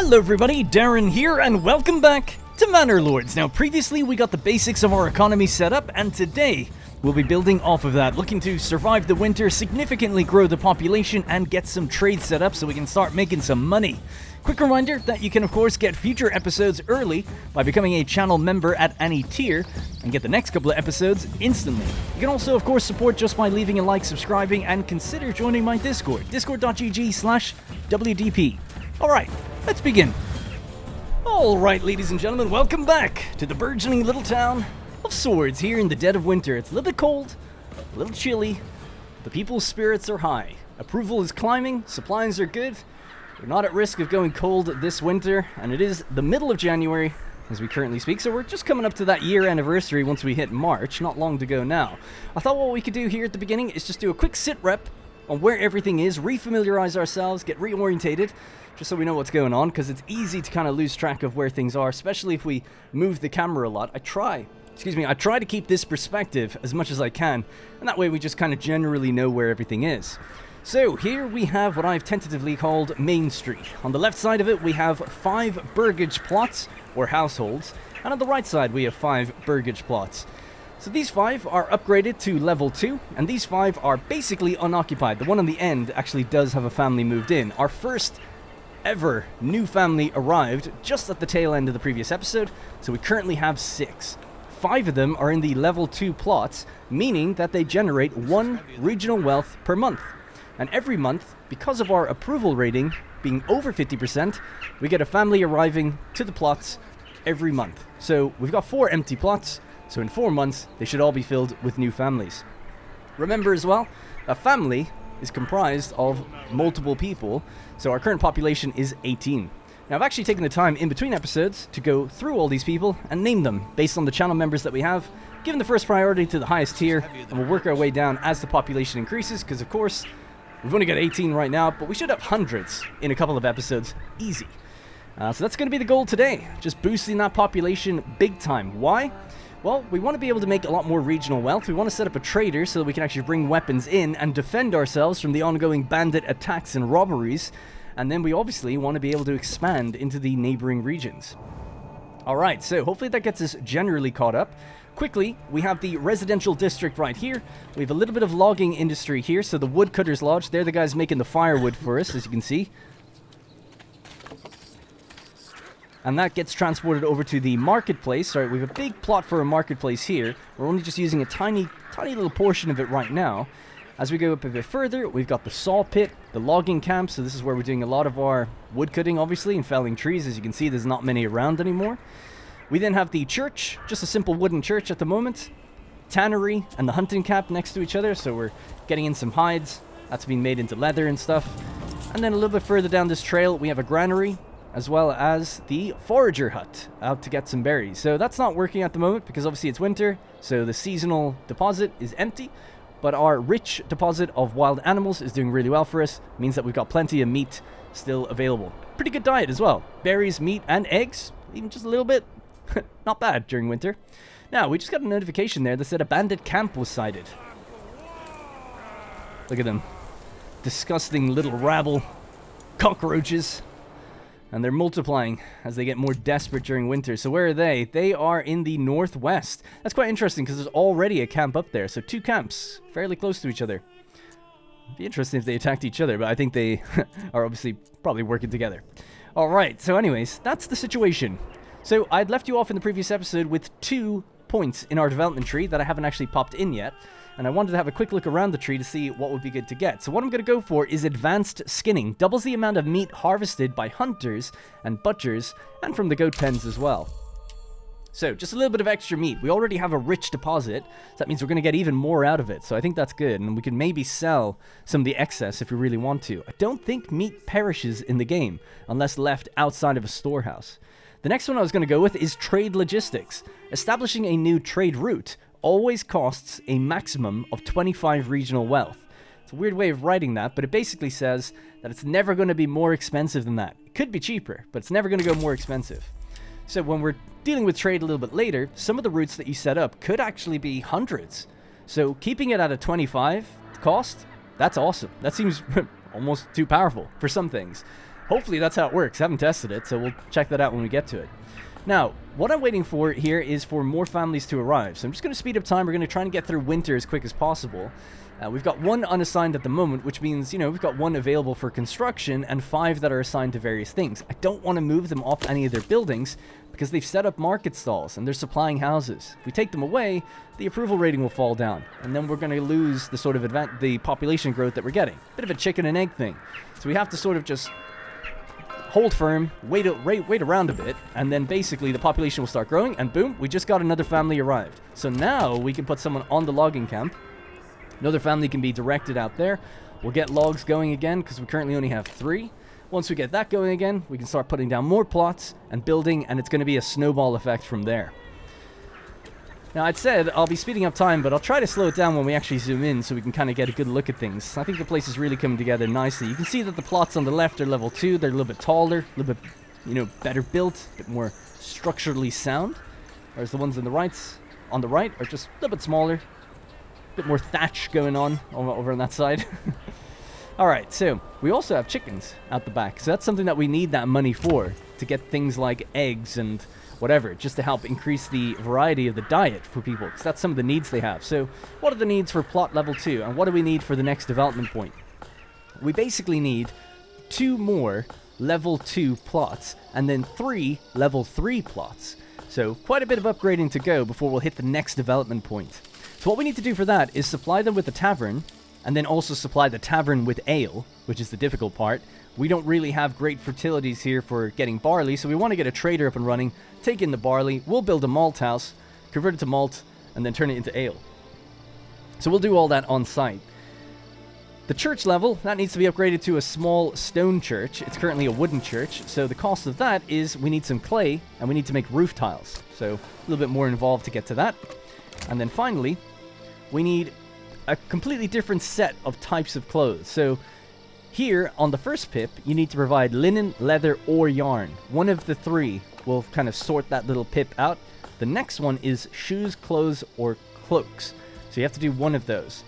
Hello everybody, Darren here, and welcome back to Manor Lords. Now previously we got the basics of our economy set up, and today we'll be building off of that, looking to survive the winter, significantly grow the population, and get some trade set up so we can start making some money. Quick reminder that you can of course get future episodes early by becoming a channel member at any tier, and get the next couple of episodes instantly. You can also of course support just by leaving a like, subscribing, and consider joining my Discord, discord.gg/WDP. Alright, let's begin. Alright, ladies and gentlemen, welcome back to the burgeoning little town of Swords here in the dead of winter. It's a little bit cold, a little chilly, the people's spirits are high. Approval is climbing, supplies are good, we're not at risk of going cold this winter, and it is the middle of January as we currently speak, so we're just coming up to that year anniversary once we hit March, not long to go now. I thought what we could do here at the beginning is just do a quick sit rep on where everything is, refamiliarize ourselves, get reorientated, just so we know what's going on, because it's easy to kind of lose track of where things are, especially if we move the camera a lot. I try to keep this perspective as much as I can, and that way we just kind of generally know where everything is. So here we have what I've tentatively called Main Street. On the left side of it we have 5 Burgage Plots, or households, and on the right side we have 5 Burgage Plots. So these 5 are upgraded to level 2, and these 5 are basically unoccupied. The one on the end actually does have a family moved in. Our first ever new family arrived just at the tail end of the previous episode, so we currently have 6. 5 of them are in the level 2 plots, meaning that they generate 1 regional wealth per month. And every month, because of our approval rating being over 50%, we get a family arriving to the plots every month. So we've got 4 empty plots, so in 4 months they should all be filled with new families. Remember as well, a family is comprised of multiple people, so our current population is 18. Now I've actually taken the time in between episodes to go through all these people and name them based on the channel members that we have, given the first priority to the highest tier, and we'll work our way down as the population increases, because of course we've only got 18 right now, but we should have hundreds in a couple of episodes, easy. So that's going to be the goal today, just boosting that population big time. Why? Well, we want to be able to make a lot more regional wealth. We want to set up a trader so that we can actually bring weapons in and defend ourselves from the ongoing bandit attacks and robberies. And then we obviously want to be able to expand into the neighboring regions. Alright, so hopefully that gets us generally caught up. Quickly, we have the residential district right here. We have a little bit of logging industry here. So the woodcutters lodge, they're the guys making the firewood for us, as you can see. And that gets transported over to the marketplace. Alright, we have a big plot for a marketplace here. We're only just using a tiny little portion of it right now. As we go up a bit further, we've got the saw pit, the logging camp. So this is where we're doing a lot of our wood cutting, obviously, and felling trees. As you can see, there's not many around anymore. We then have the church, just a simple wooden church at the moment. Tannery and the hunting camp next to each other. So we're getting in some hides. That's being made into leather and stuff. And then a little bit further down this trail, we have a granary, as well as the forager hut out to get some berries. So that's not working at the moment because obviously it's winter, so the seasonal deposit is empty, but our rich deposit of wild animals is doing really well for us. It means that we've got plenty of meat still available. Pretty good diet as well. Berries, meat, and eggs, even just a little bit. Not bad during winter. Now, we just got a notification there that said a bandit camp was sighted. Look at them. Disgusting little rabble. Cockroaches. And they're multiplying as they get more desperate during winter. So where are they? They are in the northwest. That's quite interesting because there's already a camp up there. So 2 camps fairly close to each other. It'd be interesting if they attacked each other, but I think they are obviously probably working together. Alright, so anyways, that's the situation. So I'd left you off in the previous episode with 2 points in our development tree that I haven't actually popped in yet. And I wanted to have a quick look around the tree to see what would be good to get. So what I'm going to go for is advanced skinning. Doubles the amount of meat harvested by hunters and butchers, and from the goat pens as well. So just a little bit of extra meat. We already have a rich deposit, so that means we're going to get even more out of it. So I think that's good, and we can maybe sell some of the excess if we really want to. I don't think meat perishes in the game, unless left outside of a storehouse. The next one I was going to go with is trade logistics. Establishing a new trade route always costs a maximum of 25 regional wealth. It's a weird way of writing that, but it basically says that it's never going to be more expensive than that. It could be cheaper, but it's never going to go more expensive. So when we're dealing with trade a little bit later, some of the routes that you set up could actually be hundreds. So keeping it at a 25 cost, that's awesome. That seems almost too powerful for some things. Hopefully that's how it works. I haven't tested it, so we'll check that out when we get to it. Now, what I'm waiting for here is for more families to arrive. So I'm just going to speed up time. We're going to try and get through winter as quick as possible. We've got 1 unassigned at the moment, which means, you know, we've got 1 available for construction and 5 that are assigned to various things. I don't want to move them off any of their buildings because they've set up market stalls and they're supplying houses. If we take them away, the approval rating will fall down, and then we're going to lose the sort of the population growth that we're getting. Bit of a chicken and egg thing. So we have to sort of just hold firm, wait around a bit, and then basically the population will start growing, and boom, we just got another family arrived. So now we can put someone on the logging camp. Another family can be directed out there. We'll get logs going again because we currently only have 3. Once we get that going again, we can start putting down more plots and building, and it's going to be a snowball effect from there. Now, I'd said I'll be speeding up time, but I'll try to slow it down when we actually zoom in so we can kind of get a good look at things. I think the place is really coming together nicely. You can see that the plots on the left are level 2. They're a little bit taller, a little bit, you know, better built, a bit more structurally sound. Whereas the ones on the right are just a little bit smaller, a bit more thatch going on over on that side. Alright, so we also have chickens out the back. So that's something that we need that money for, to get things like eggs and whatever, just to help increase the variety of the diet for people, because that's some of the needs they have. So what are the needs for plot level 2, and what do we need for the next development point? We basically need 2 more level 2 plots, and then 3 level 3 plots. So quite a bit of upgrading to go before we'll hit the next development point. So what we need to do for that is supply them with a tavern, and then also supply the tavern with ale, which is the difficult part. We don't really have great fertilities here for getting barley, so we want to get a trader up and running, take in the barley, we'll build a malt house, convert it to malt, and then turn it into ale. So we'll do all that on site. The church level, that needs to be upgraded to a small stone church. It's currently a wooden church, so the cost of that is we need some clay, and we need to make roof tiles. So a little bit more involved to get to that. And then finally, we need a completely different set of types of clothes. So here on the first pip, you need to provide linen, leather, or yarn. One of the 3 will kind of sort that little pip out. The next one is shoes, clothes, or cloaks. So you have to do one of those.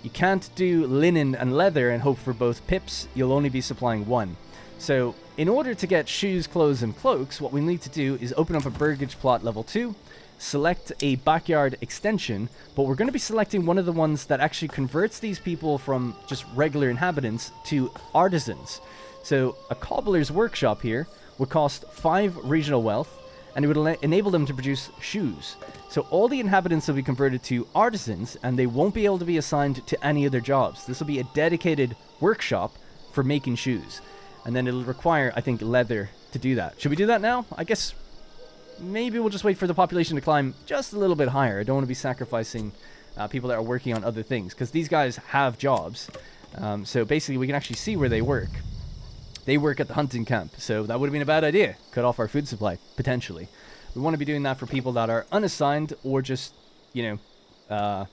You can't do linen and leather and hope for both pips. You'll only be supplying 1. So in order to get shoes, clothes, and cloaks, what we need to do is open up a Burgage Plot level 2, select a backyard extension, but we're going to be selecting one of the ones that actually converts these people from just regular inhabitants to artisans. So a cobbler's workshop here would cost 5 regional wealth, and it would enable them to produce shoes. So all the inhabitants will be converted to artisans, and they won't be able to be assigned to any other jobs. This will be a dedicated workshop for making shoes, and then it'll require, I think, leather to do that. Should we do that now? I guess maybe we'll just wait for the population to climb just a little bit higher. I don't want to be sacrificing people that are working on other things, because these guys have jobs. So basically we can actually see where they work. They work at the hunting camp, so that would have been a bad idea. Cut off our food supply, potentially. We want to be doing that for people that are unassigned, or just, you know,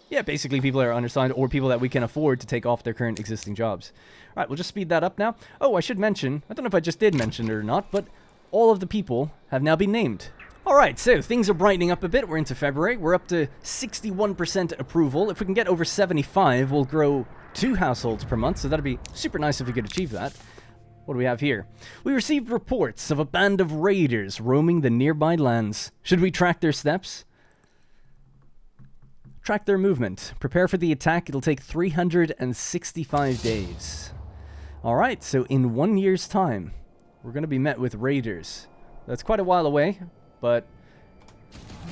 yeah, basically people that are unassigned, or people that we can afford to take off their current existing jobs. All right, we'll just speed that up now. Oh, I should mention, I don't know if I just did mention it or not, but all of the people have now been named. Alright, so things are brightening up a bit. We're into February. We're up to 61% approval. If we can get over 75, we'll grow 2 households per month, so that'd be super nice if we could achieve that. What do we have here? We received reports of a band of raiders roaming the nearby lands. Should we track their steps? Track their movement. Prepare for the attack. It'll take 365 days. Alright, so in 1 year's time, we're going to be met with raiders. That's quite a while away, but,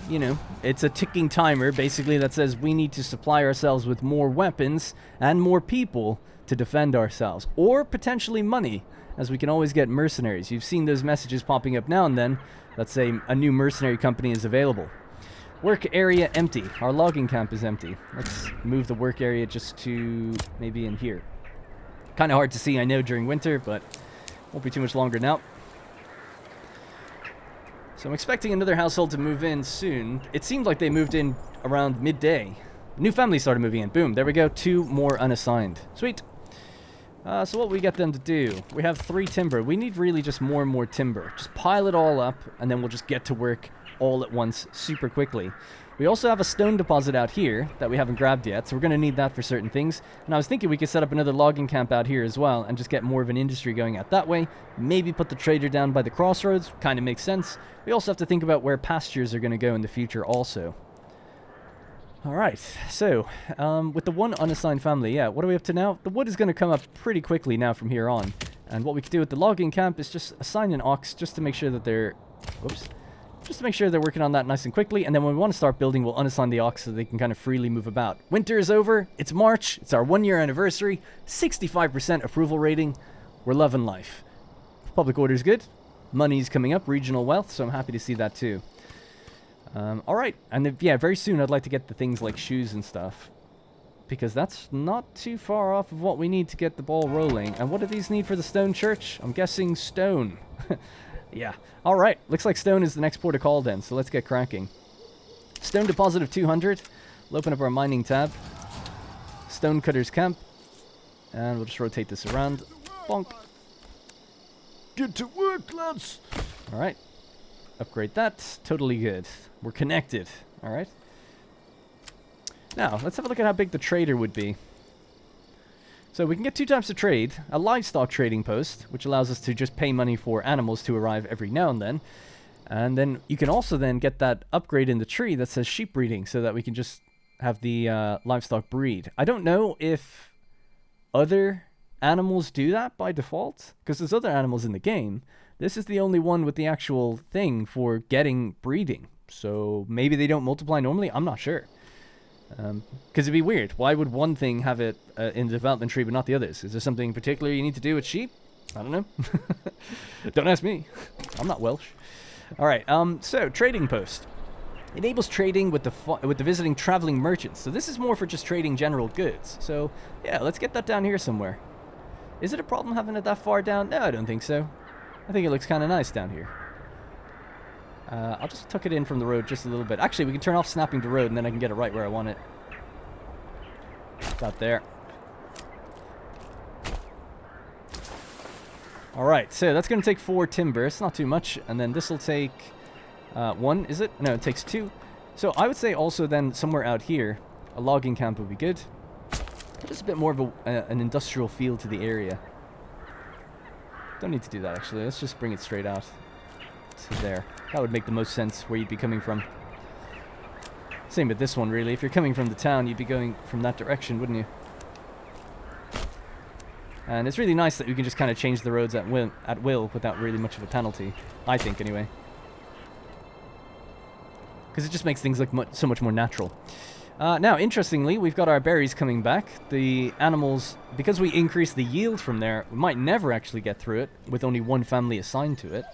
you know, it's a ticking timer, basically, that says we need to supply ourselves with more weapons and more people to defend ourselves. Or potentially money, as we can always get mercenaries. You've seen those messages popping up now and then that say a new mercenary company is available. Work area empty. Our logging camp is empty. Let's move the work area just to maybe in here. Kind of hard to see, I know, during winter, but won't be too much longer now. So I'm expecting another household to move in soon. It seemed like they moved in around midday. A new family started moving in. Boom, there we go. 2 more unassigned. Sweet. So what we get them to do? We have 3 timber. We need really just more and more timber. Just pile it all up, and then we'll just get to work all at once super quickly. We We also have a stone deposit out here that we haven't grabbed yet, so we're going to need that for certain things. And I was thinking we could set up another logging camp out here as well and just get more of an industry going out that way. Maybe put the trader down by the crossroads. Kind of makes sense. We also have to think about where pastures are going to go in the future also. Alright, so, with the one unassigned family, yeah, what are we up to now? The wood is going to come up pretty quickly now from here on. And what we can do with the logging camp is just assign an ox just to make sure that they're... Whoops. Just to make sure they're working on that nice and quickly, and then when we want to start building, we'll unassign the ox so they can kind of freely move about. Winter is over, it's March, it's our 1-year anniversary, 65% approval rating, we're loving life. Public order's good, money's coming up, regional wealth, so I'm happy to see that too. Alright, and yeah, very soon I'd like to get the things like shoes and stuff, because that's not too far off of what we need to get the ball rolling. And what do these need for the stone church? I'm guessing stone. Yeah. Alright, looks like stone is the next port of call then, so let's get cracking. Stone deposit of 200. We'll open up our mining tab. Stone cutter's camp. And we'll just rotate this around. Bonk. Get to work, lads! Alright. Upgrade that. Totally good. We're connected. Alright. Now, let's have a look at how big the trader would be. So we can get 2 types of trade. A livestock trading post, which allows us to just pay money for animals to arrive every now and then. And then you can also then get that upgrade in the tree that says sheep breeding, so that we can just have the livestock breed. I don't know if other animals do that by default, because there's other animals in the game. This is the only one with the actual thing for getting breeding. So maybe they don't multiply normally, I'm not sure. Because it'd be weird. Why would one thing have it in the development tree but not the others? Is there something particular you need to do with sheep? I don't know. Don't ask me. I'm not Welsh. Alright, so trading post. Enables trading with the visiting traveling merchants. So this is more for just trading general goods. So yeah, let's get that down here somewhere. Is it a problem having it that far down? No, I don't think so. I think it looks kind of nice down here. I'll just tuck it in from the road just a little bit. Actually, we can turn off snapping the road, and then I can get it right where I want it. About there. Alright, so that's going to take 4 timber. It's not too much. And then this will take 1, is it? No, it takes 2. So I would say also then somewhere out here, a logging camp would be good. Just a bit more of an industrial feel to the area. Don't need to do that, actually. Let's just bring it straight out to there. That would make the most sense where you'd be coming from. Same with this one, really. If you're coming from the town, you'd be going from that direction, wouldn't you? And it's really nice that we can just kind of change the roads at will without really much of a penalty. I think, anyway. Because it just makes things look so much more natural. Now, interestingly, we've got our berries coming back. The animals, because we increase the yield from there, we might never actually get through it with only 1 family assigned to it.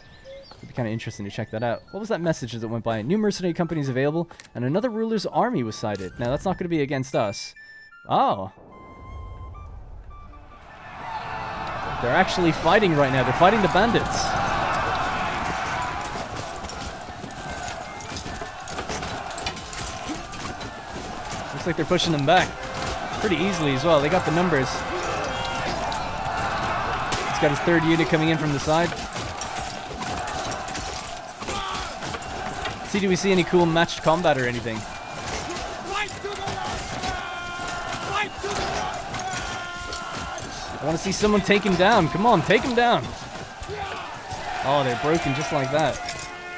It'd be kind of interesting to check that out. What was that message that went by? New mercenary companies available, and another ruler's army was sighted. Now, that's not going to be against us. Oh. They're actually fighting right now. They're fighting the bandits. Looks like they're pushing them back pretty easily as well. They got the numbers. He's got his 3rd unit coming in from the side. See, do we see any cool matched combat or anything? I want to see someone take him down. Come on, take him down. Oh, they're broken just like that.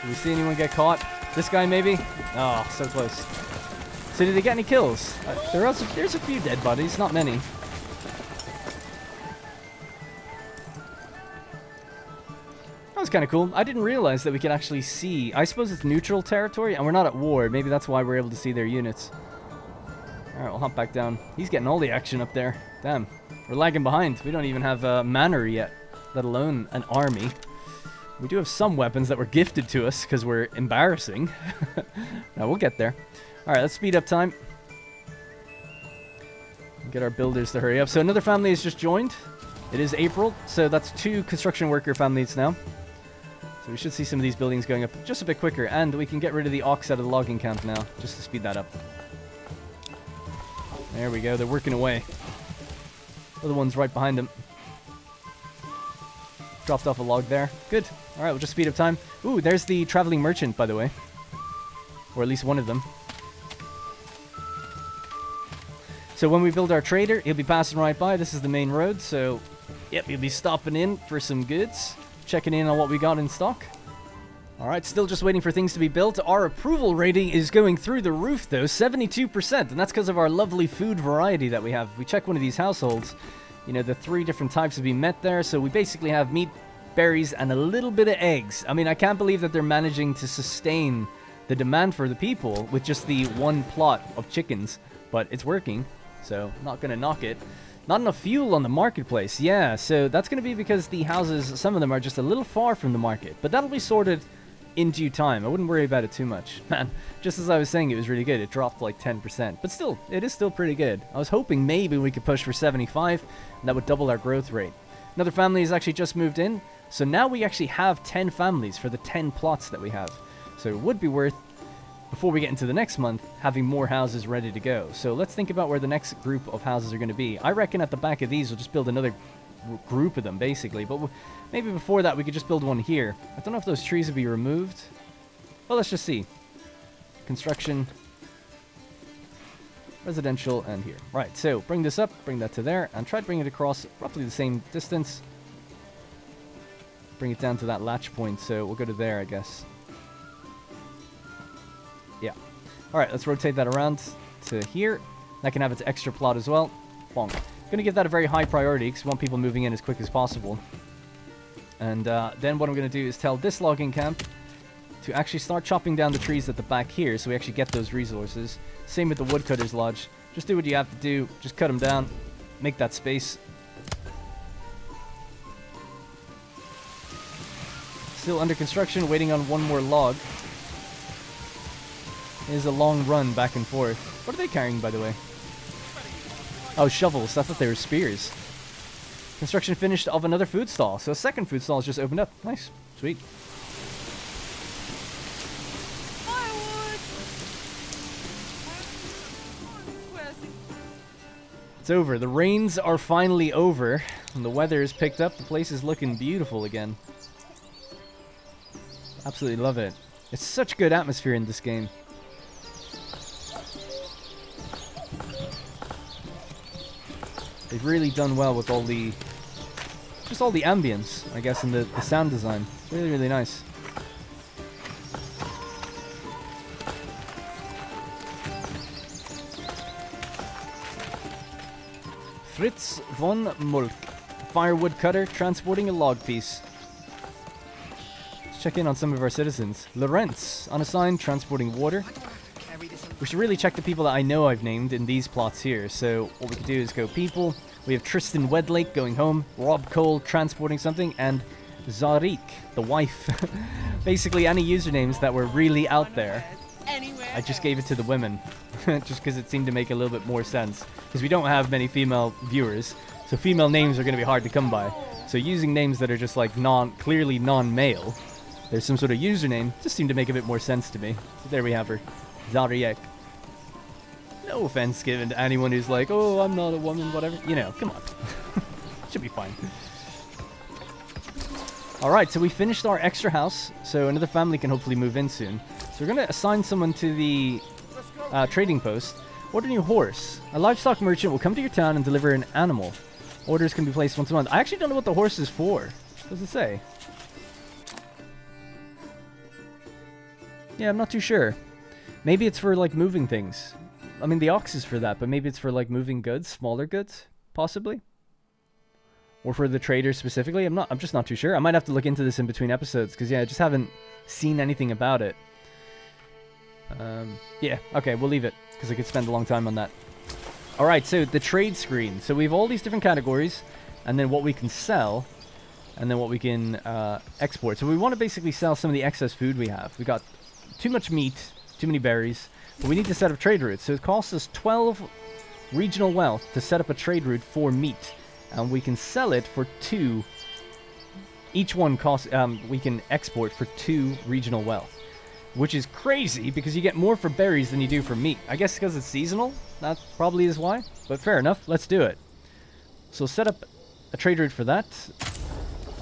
Do we see anyone get caught? This guy, maybe? Oh, so close. So did they get any kills? There's a few dead bodies, not many. That was kind of cool. I didn't realize that we could actually see. I suppose it's neutral territory, and we're not at war. Maybe that's why we're able to see their units. Alright, we'll hop back down. He's getting all the action up there. Damn. We're lagging behind. We don't even have a manor yet, let alone an army. We do have some weapons that were gifted to us because we're embarrassing. Now, we'll get there. Alright, let's speed up time. Get our builders to hurry up. So another family has just joined. It is April, so that's 2 construction worker families now. So we should see some of these buildings going up just a bit quicker. And we can get rid of the ox out of the logging camp now, just to speed that up. There we go, they're working away. Other one's right behind him. Dropped off a log there. Good. Alright, we'll just speed up time. Ooh, there's the traveling merchant, by the way. Or at least one of them. So when we build our trader, he'll be passing right by. This is the main road, so yep, he'll be stopping in for some goods, checking in on what we got in stock. Alright, still just waiting for things to be built. Our approval rating is going through the roof, though, 72%, and that's because of our lovely food variety that we have. If we check one of these households, you know, the 3 different types have been met there, so we basically have meat, berries, and a little bit of eggs. I mean, I can't believe that they're managing to sustain the demand for the people with just the 1 plot of chickens, but it's working, so not gonna knock it. Not enough fuel on the marketplace, yeah, so that's gonna be because the houses, some of them are just a little far from the market, but that'll be sorted in due time. I wouldn't worry about it too much. Man, just as I was saying, it was really good. It dropped like 10%, but still, it is still pretty good. I was hoping maybe we could push for 75, and that would double our growth rate. Another family has actually just moved in, so now we actually have 10 families for the 10 plots that we have. So it would be worth, before we get into the next month, having more houses ready to go. So let's think about where the next group of houses are going to be. I reckon at the back of these, we'll just build another group of them, basically. But maybe before that, we could just build one here. I don't know if those trees would be removed. Well, let's just see. Construction, residential, and here. Right, so bring this up, bring that to there, and try to bring it across roughly the same distance. Bring it down to that latch point, so we'll go to there, I guess. Yeah. Alright, let's rotate that around to here. That can have its extra plot as well. Bonk. Gonna give that a very high priority because we want people moving in as quick as possible. And then what I'm gonna do is tell this logging camp to actually start chopping down the trees at the back here so we actually get those resources. Same with the woodcutter's lodge. Just do what you have to do. Just cut them down. Make that space. Still under construction, waiting on one more log. It is a long run back and forth. What are they carrying, by the way? Oh, shovels. I thought they were spears. Construction finished of another food stall. So a second food stall has just opened up. Nice. Sweet. It's over. The rains are finally over. And the weather has picked up. The place is looking beautiful again. Absolutely love it. It's such good atmosphere in this game. They've really done well with all the, just all the ambience, I guess, and the sound design. It's really, really nice. Fritz von Mulk, firewood cutter, transporting a log piece. Let's check in on some of our citizens. Lorenz, unassigned, transporting water. We should really check the people that I know I've named in these plots here. So what we can do is go people. We have Tristan Wedlake going home, Rob Cole transporting something, and Zarik, the wife. Basically any usernames that were really out there. I just gave it to the women, just because it seemed to make a little bit more sense. Because we don't have many female viewers, so female names are going to be hard to come by. So using names that are just like clearly non-male, there's some sort of username, just seemed to make a bit more sense to me. So there we have her, Zariek. No offense given to anyone who's like, oh, I'm not a woman, whatever. You know, come on. Should be fine. Alright, so we finished our extra house, so another family can hopefully move in soon. So we're going to assign someone to the trading post. Order a new horse. A livestock merchant will come to your town and deliver an animal. Orders can be placed once a month. I actually don't know what the horse is for. What does it say? Yeah, I'm not too sure. Maybe it's for, like, moving things. I mean, the ox is for that, but maybe it's for, like, moving goods, smaller goods, possibly. Or for the traders specifically. I'm just not too sure. I might have to look into this in between episodes, because, yeah, I just haven't seen anything about it. Yeah, okay, we'll leave it, because I could spend a long time on that. Alright, so the trade screen. So we have all these different categories, and then what we can sell, and then what we can export. So we want to basically sell some of the excess food we have. We got too much meat, too many berries, but we need to set up trade routes. So it costs us 12 regional wealth to set up a trade route for meat. And we can sell it for 2. Each one costs, we can export for 2 regional wealth. Which is crazy, because you get more for berries than you do for meat. I guess because it's seasonal, that probably is why. But fair enough, let's do it. So set up a trade route for that.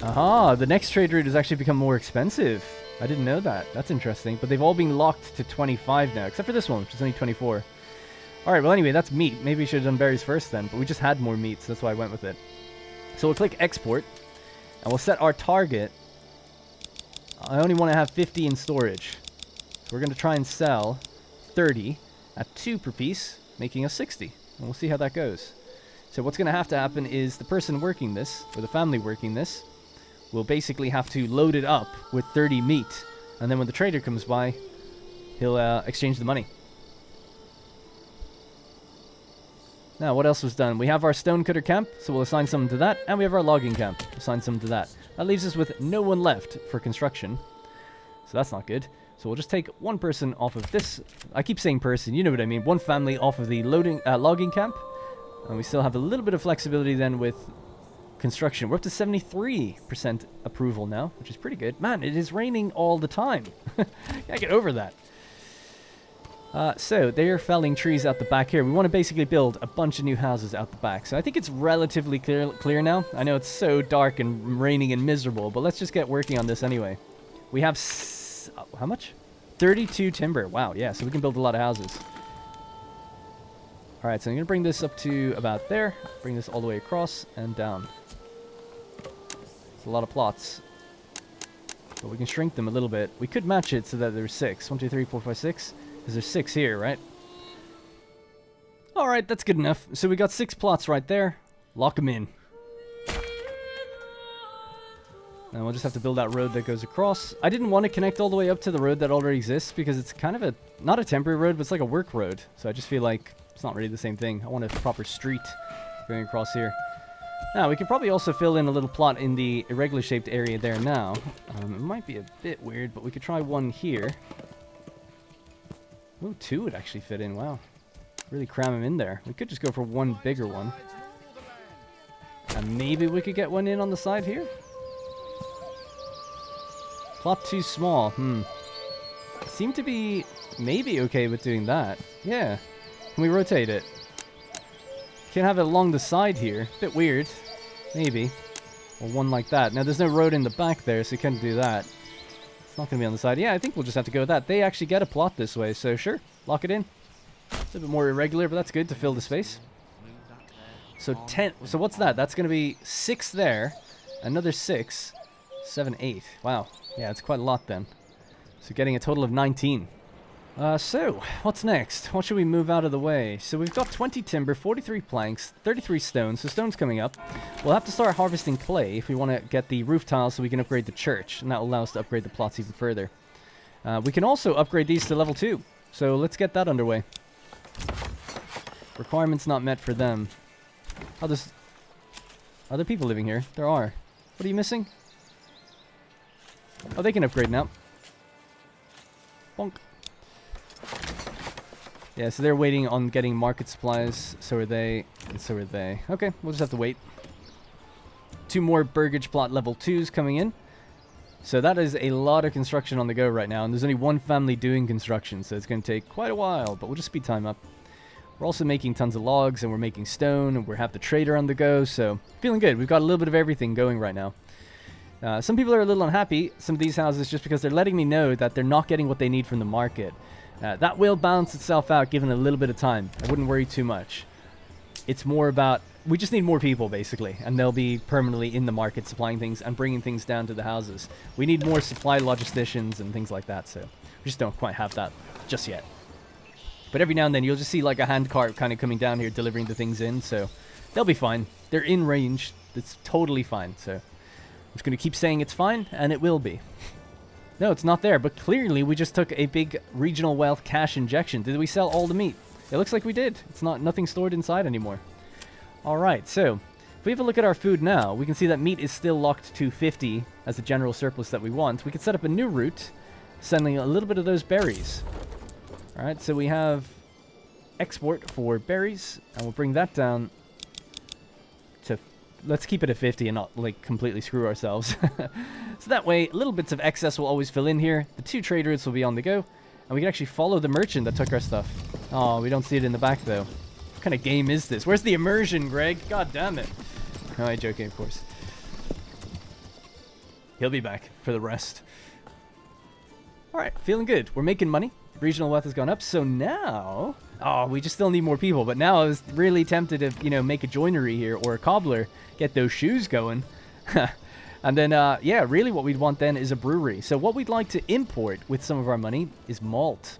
Aha, the next trade route has actually become more expensive. I didn't know that. That's interesting. But they've all been locked to 25 now, except for this one, which is only 24. Alright, well anyway, that's meat. Maybe we should have done berries first then, but we just had more meat, so that's why I went with it. So we'll click export, and we'll set our target. I only want to have 50 in storage. So we're going to try and sell 30 at 2 per piece, making us 60. And we'll see how that goes. So what's going to have to happen is the person working this, or the family working this, will basically have to load it up with 30 meat. And then when the trader comes by, he'll exchange the money. Now, what else was done? We have our stonecutter camp, so we'll assign something to that. And we have our logging camp, assign something to that. That leaves us with no one left for construction. So that's not good. So we'll just take one person off of this. I keep saying person, you know what I mean. One family off of the logging camp. And we still have a little bit of flexibility then with construction. We're up to 73% approval now, which is pretty good. Man, it is raining all the time. Can't get over that. So they're felling trees out the back here. We want to basically build a bunch of new houses out the back. So I think it's relatively clear now. I know it's so dark and raining and miserable, but let's just get working on this anyway. We have, how much? 32 timber. Wow, yeah, so we can build a lot of houses. Alright, so I'm going to bring this up to about there. Bring this all the way across and down. It's a lot of plots. But we can shrink them a little bit. We could match it so that there's 6. 1, 2, 3, 4, 5, 6. Because there's 6 here, right? Alright, that's good enough. So we got 6 plots right there. Lock them in. And we'll just have to build that road that goes across. I didn't want to connect all the way up to the road that already exists because it's kind of not a temporary road, but it's like a work road. So I just feel like it's not really the same thing. I want a proper street going across here. Now, we could probably also fill in a little plot in the irregular shaped area there now. It might be a bit weird, but we could try one here. Ooh, 2 would actually fit in. Wow. Really cram them in there. We could just go for one bigger one. And maybe we could get one in on the side here? Plot too small. Seem to be maybe okay with doing that. Yeah. Can we rotate it? Can't have it along the side here. Bit weird. Maybe. Or one like that. Now, there's no road in the back there, so you can't do that. It's not going to be on the side. Yeah, I think we'll just have to go with that. They actually get a plot this way, so sure. Lock it in. It's a bit more irregular, but that's good to fill the space. So 10. So what's that? That's going to be 6 there. Another 6. 7, 8. Wow. Yeah, it's quite a lot then. So getting a total of 19. So, what's next? What should we move out of the way? So we've got 20 timber, 43 planks, 33 stones. So stone's coming up. We'll have to start harvesting clay if we want to get the roof tiles so we can upgrade the church. And that will allow us to upgrade the plots even further. We can also upgrade these to level 2. So let's get that underway. Requirements not met for them. Oh, there's other people living here. There are. What are you missing? Oh, they can upgrade now. Bonk. Yeah, so they're waiting on getting market supplies. So are they, and so are they. Okay, we'll just have to wait. 2 more Burgage Plot level 2s coming in. So that is a lot of construction on the go right now. And there's only one family doing construction, so it's going to take quite a while. But we'll just speed time up. We're also making tons of logs, and we're making stone, and we have the trader on the go. So feeling good. We've got a little bit of everything going right now. Some people are a little unhappy, some of these houses, just because they're letting me know that they're not getting what they need from the market. That will balance itself out given a little bit of time. I wouldn't worry too much. It's more about, we just need more people, basically, and they'll be permanently in the market supplying things and bringing things down to the houses. We need more supply logisticians and things like that, so we just don't quite have that just yet. But every now and then, you'll just see like a hand cart kind of coming down here delivering the things in, so they'll be fine. They're in range. It's totally fine, so I'm just going to keep saying it's fine, and it will be. No, it's not there, but clearly we just took a big regional wealth cash injection. Did we sell all the meat? It looks like we did. It's nothing stored inside anymore. Alright, so if we have a look at our food now, we can see that meat is still locked to 50 as the general surplus that we want. We could set up a new route, sending a little bit of those berries. Alright, so we have export for berries, and we'll bring that down to, let's keep it at 50 and not like completely screw ourselves. So that way, little bits of excess will always fill in here. The 2 trade routes will be on the go, and we can actually follow the merchant that took our stuff. Oh, we don't see it in the back though. What kind of game is this? Where's the immersion, Greg? God damn it. No, I'm joking, of course. He'll be back for the rest. Alright, feeling good. We're making money. Regional wealth has gone up, so now Oh, we just still need more people. But now I was really tempted to, you know, make a joinery here or a cobbler, get those shoes going. And then, yeah, really what we'd want then is a brewery. So what we'd like to import with some of our money is malt.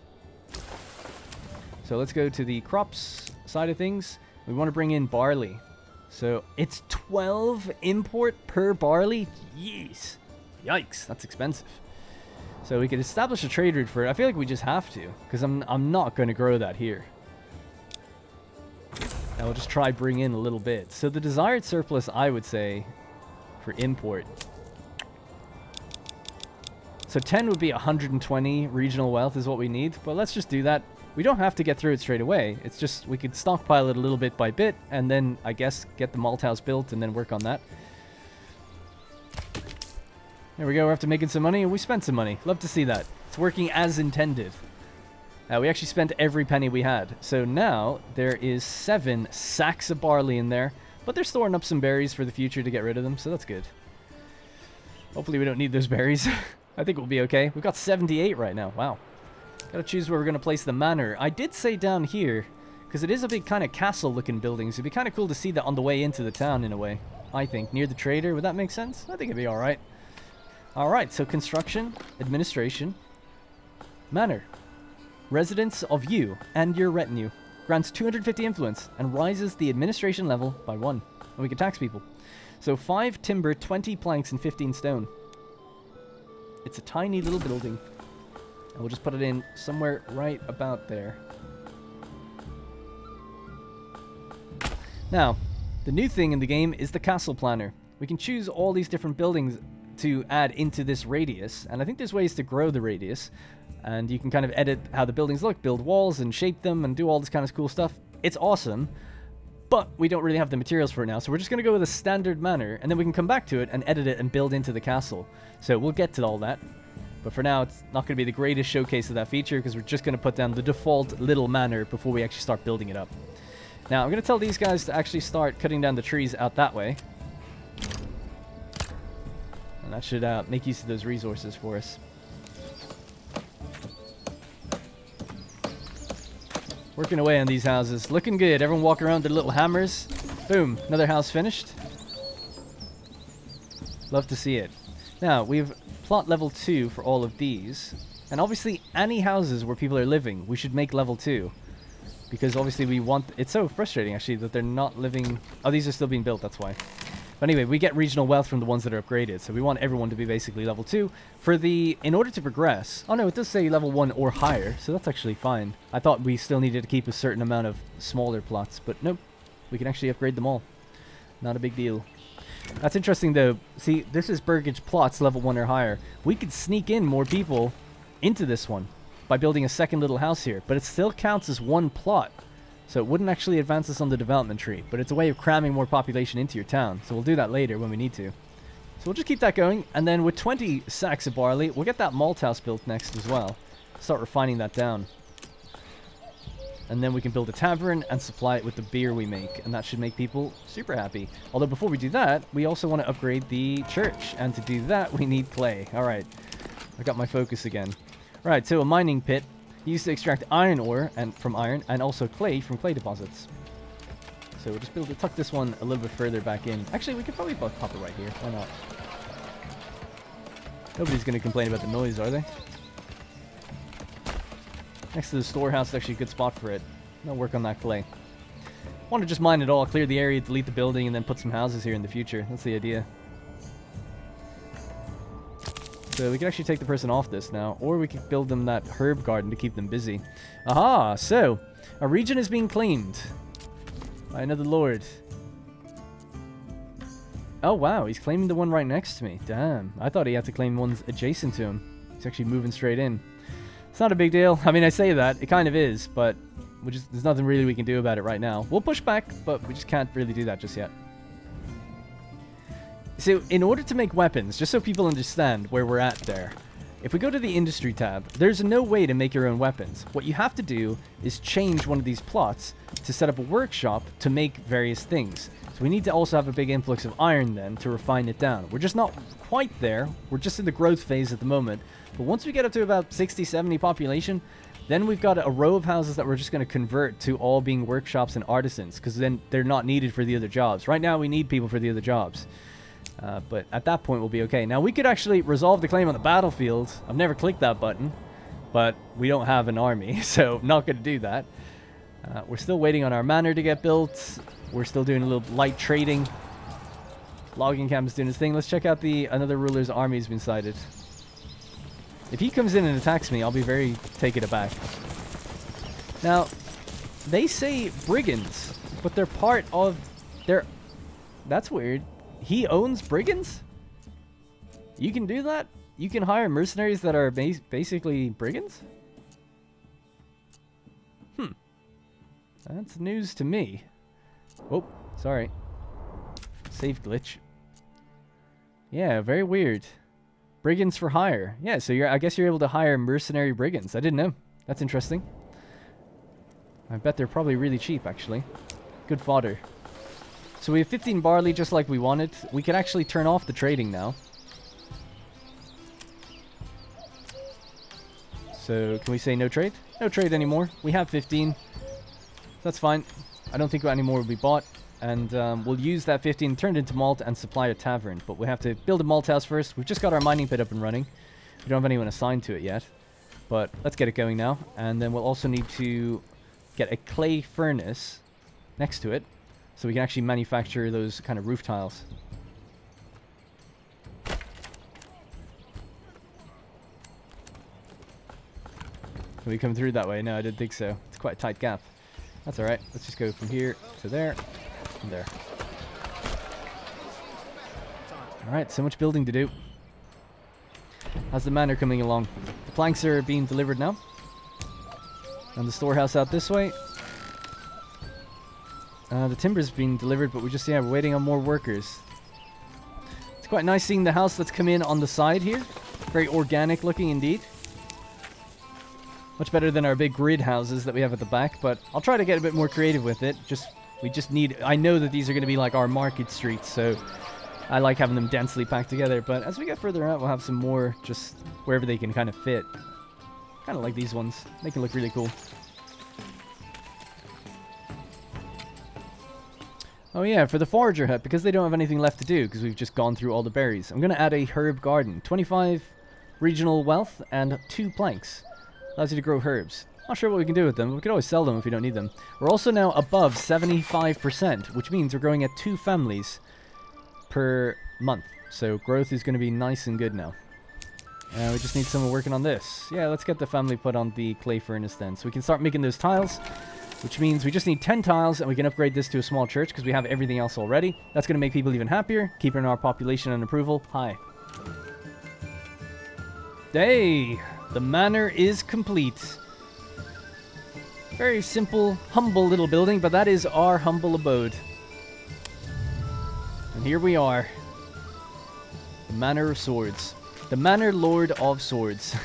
So let's go to the crops side of things. We want to bring in barley. So it's 12 import per barley? Jeez. Yikes, that's expensive. So we could establish a trade route for it. I feel like we just have to, because I'm not going to grow that here. And we'll just try bring in a little bit. So the desired surplus, I would say, for import. So 10 would be 120 regional wealth is what we need. But let's just do that. We don't have to get through it straight away. It's just we could stockpile it a little bit by bit, and then, I guess, get the malt house built and then work on that. There we go, we're after making some money, and we spent some money. Love to see that. It's working as intended. We actually spent every penny we had. So now, there is 7 sacks of barley in there, but they're storing up some berries for the future to get rid of them, so that's good. Hopefully we don't need those berries. I think we'll be okay. We've got 78 right now, wow. Gotta choose where we're gonna place the manor. I did say down here, because it is a big kind of castle-looking building, so it'd be kind of cool to see that on the way into the town in a way. I think, near the trader, would that make sense? I think it'd be alright. Alright, so construction, administration, manor. Residence of you and your retinue. Grants 250 influence and rises the administration level by 1. And we can tax people. So 5 timber, 20 planks, and 15 stone. It's a tiny little building. And we'll just put it in somewhere right about there. Now, the new thing in the game is the castle planner. We can choose all these different buildings to add into this radius, and I think there's ways to grow the radius, and you can kind of edit how the buildings look, build walls and shape them and do all this kind of cool stuff. It's awesome, but we don't really have the materials for it now, so we're just going to go with a standard manor, and then we can come back to it and edit it and build into the castle. So we'll get to all that. But for now, it's not going to be the greatest showcase of that feature, because we're just going to put down the default little manor before we actually start building it up. Now, I'm going to tell these guys to actually start cutting down the trees out that way. And that should make use of those resources for us. Working away on these houses. Looking good. Everyone walking around with their little hammers. Boom. Another house finished. Love to see it. Now, we've plot level 2 for all of these. And obviously, any houses where people are living, we should make level 2. Because obviously we want... It's so frustrating, actually, that they're not living... Oh, these are still being built, that's why. But anyway, we get regional wealth from the ones that are upgraded. So we want everyone to be basically level 2. In order to progress... Oh no, it does say level 1 or higher. So that's actually fine. I thought we still needed to keep a certain amount of smaller plots. But nope. We can actually upgrade them all. Not a big deal. That's interesting, though. See, this is Burgage Plots, level 1 or higher. We could sneak in more people into this one by building a second little house here, but it still counts as one plot. So it wouldn't actually advance us on the development tree, but it's a way of cramming more population into your town. So we'll do that later when we need to. So we'll just keep that going, and then with 20 sacks of barley, we'll get that malt house built next as well. Start refining that down. And then we can build a tavern and supply it with the beer we make. And that should make people super happy. Although before we do that, we also want to upgrade the church. And to do that, we need clay. Alright. I got my focus again. Alright, so a mining pit. Used to extract iron ore from iron. And also clay from clay deposits. So we'll just tuck this one a little bit further back in. Actually, we could probably pop it right here. Why not? Nobody's going to complain about the noise, are they? Next to the storehouse is actually a good spot for it. I'll work on that clay. I want to just mine it all, clear the area, delete the building, and then put some houses here in the future. That's the idea. So we can actually take the person off this now, or we could build them that herb garden to keep them busy. Aha! So, a region is being claimed by another lord. Oh wow, he's claiming the one right next to me. Damn, I thought he had to claim ones adjacent to him. He's actually moving straight in. It's not a big deal. I mean, I say that. It kind of is, but there's nothing really we can do about it right now. We'll push back, but we just can't really do that just yet. So, in order to make weapons, just so people understand where we're at there, if we go to the industry tab, there's no way to make your own weapons. What you have to do is change one of these plots to set up a workshop to make various things. So we need to also have a big influx of iron then to refine it down. We're just not quite there. We're just in the growth phase at the moment. But once we get up to about 60, 70 population, Then we've got a row of houses that we're just going to convert to all being workshops and artisans, because then they're not needed for the other jobs. Right now we need people for the other jobs. But at that point we'll be okay. Now we could actually resolve the claim on the battlefield. I've never clicked that button, but we don't have an army, so I'm not going to do that. We're still waiting on our manor to get built. We're still doing a little light trading. Logging camp is doing his thing. Let's check out another ruler's army has been sighted. If he comes in and attacks me, I'll be very taken aback. Now, they say brigands, but they're part of their... That's weird. He owns brigands? You can do that? You can hire mercenaries that are basically brigands? That's news to me. Oh, sorry. Save glitch. Yeah, very weird. Brigands for hire. Yeah, so I guess you're able to hire mercenary brigands. I didn't know. That's interesting. I bet they're probably really cheap, actually. Good fodder. So we have 15 barley just like we wanted. We can actually turn off the trading now. So can we say no trade? No trade anymore. We have 15. That's fine. I don't think any more will be bought. And we'll use that 15 turned into malt and supply a tavern. But we have to build a malt house first. We've just got our mining pit up and running. We don't have anyone assigned to it yet. But let's get it going now. And then we'll also need to get a clay furnace next to it, so we can actually manufacture those kind of roof tiles. Can we come through that way? No, I didn't think so. It's quite a tight gap. That's alright. Let's just go from here to there and there. Alright, so much building to do. How's the manor coming along? The planks are being delivered now. And the storehouse out this way. The timber's being delivered, but we're waiting on more workers. It's quite nice seeing the house that's come in on the side here. Very organic looking indeed. Much better than our big grid houses that we have at the back, but I'll try to get a bit more creative with it. We just need... I know that these are going to be like our market streets, so I like having them densely packed together, but as we get further out, we'll have some more just wherever they can kind of fit. Kind of like these ones. They can look really cool. Oh yeah, for the forager hut, because they don't have anything left to do, because we've just gone through all the berries, I'm going to add a herb garden. 25 regional wealth and 2 planks. Allows you to grow herbs. Not sure what we can do with them. We could always sell them if we don't need them. We're also now above 75%, which means we're growing at 2 families per month. So growth is going to be nice and good now. We just need someone working on this. Yeah, let's get the family put on the clay furnace then. So we can start making those tiles, which means we just need 10 tiles and we can upgrade this to a small church because we have everything else already. That's going to make people even happier, keeping our population and approval high. Hey! The manor is complete. Very simple, humble little building, but that is our humble abode. And here we are. The Manor of Swords. The Manor Lord of Swords.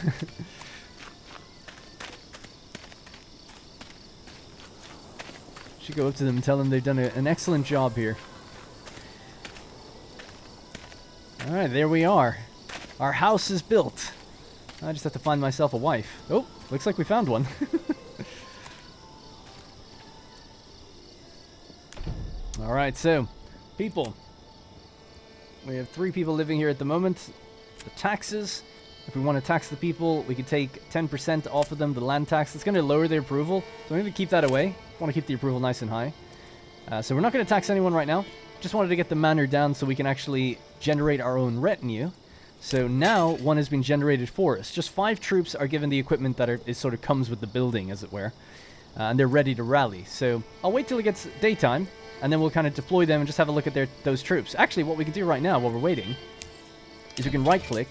Should go up to them and tell them they've done an excellent job here. Alright, there we are. Our house is built. I just have to find myself a wife. Oh, looks like we found one. Alright, so, people. We have 3 people living here at the moment. The taxes. If we want to tax the people, we could take 10% off of them, the land tax. It's going to lower their approval, so I'm going to keep that away. I want to keep the approval nice and high. So we're not going to tax anyone right now. Just wanted to get the manor down so we can actually generate our own retinue. So now one has been generated for us. Just 5 troops are given the equipment that it sort of comes with the building, as it were. And they're ready to rally. So I'll wait till it gets daytime, and then we'll kind of deploy them and just have a look at those troops. Actually, what we can do right now while we're waiting is we can right-click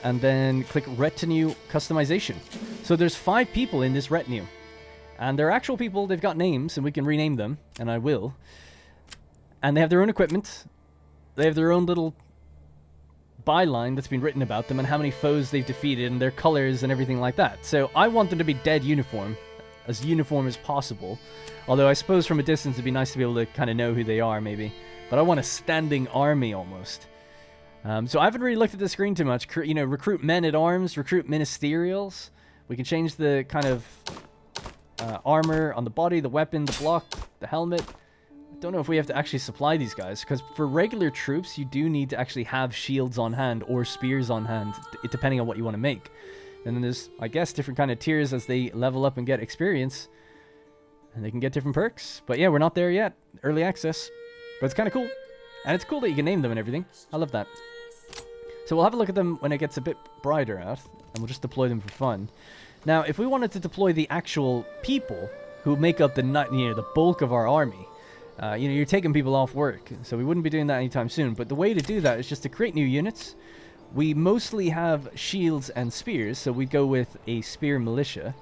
and then click Retinue Customization. So there's 5 people in this retinue. And they're actual people, they've got names, and we can rename them, and I will. And they have their own equipment. They have their own little byline that's been written about them and how many foes they've defeated and their colors and everything like that. So I want them to be dead uniform as possible. Although I suppose from a distance it'd be nice to be able to kind of know who they are maybe. But I want a standing army almost. So I haven't really looked at the screen too much. Recruit men at arms, recruit ministerials. We can change the kind of armor on the body, the weapon, the block, the helmet. I don't know if we have to actually supply these guys, because for regular troops, you do need to actually have shields on hand or spears on hand, depending on what you want to make. And then there's, I guess, different kind of tiers as they level up and get experience. And they can get different perks. But yeah, we're not there yet. Early access. But it's kind of cool. And it's cool that you can name them and everything. I love that. So we'll have a look at them when it gets a bit brighter out. And we'll just deploy them for fun. Now, if we wanted to deploy the actual people who make up the bulk of our army, you're taking people off work. So we wouldn't be doing that anytime soon. But the way to do that is just to create new units. We mostly have shields and spears, so we go with a spear militia.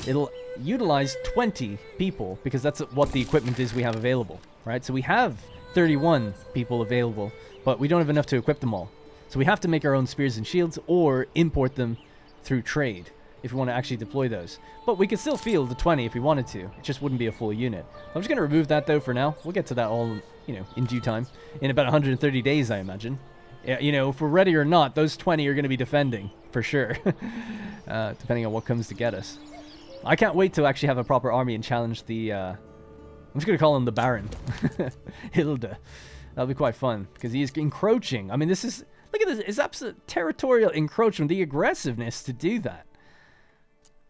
It'll utilize 20 people, because that's what the equipment is we have available, right? So we have 31 people available, but we don't have enough to equip them all. So we have to make our own spears and shields, or import them through trade, if we want to actually deploy those. But we could still field the 20 if we wanted to. It just wouldn't be a full unit. I'm just going to remove that, though, for now. We'll get to that all, in due time. In about 130 days, I imagine. Yeah, if we're ready or not, those 20 are going to be defending, for sure. Depending on what comes to get us. I can't wait to actually have a proper army and challenge the, I'm just going to call him the Baron. Hilda. That'll be quite fun, because he is encroaching. I mean, this is, look at this, it's absolute territorial encroachment, the aggressiveness to do that.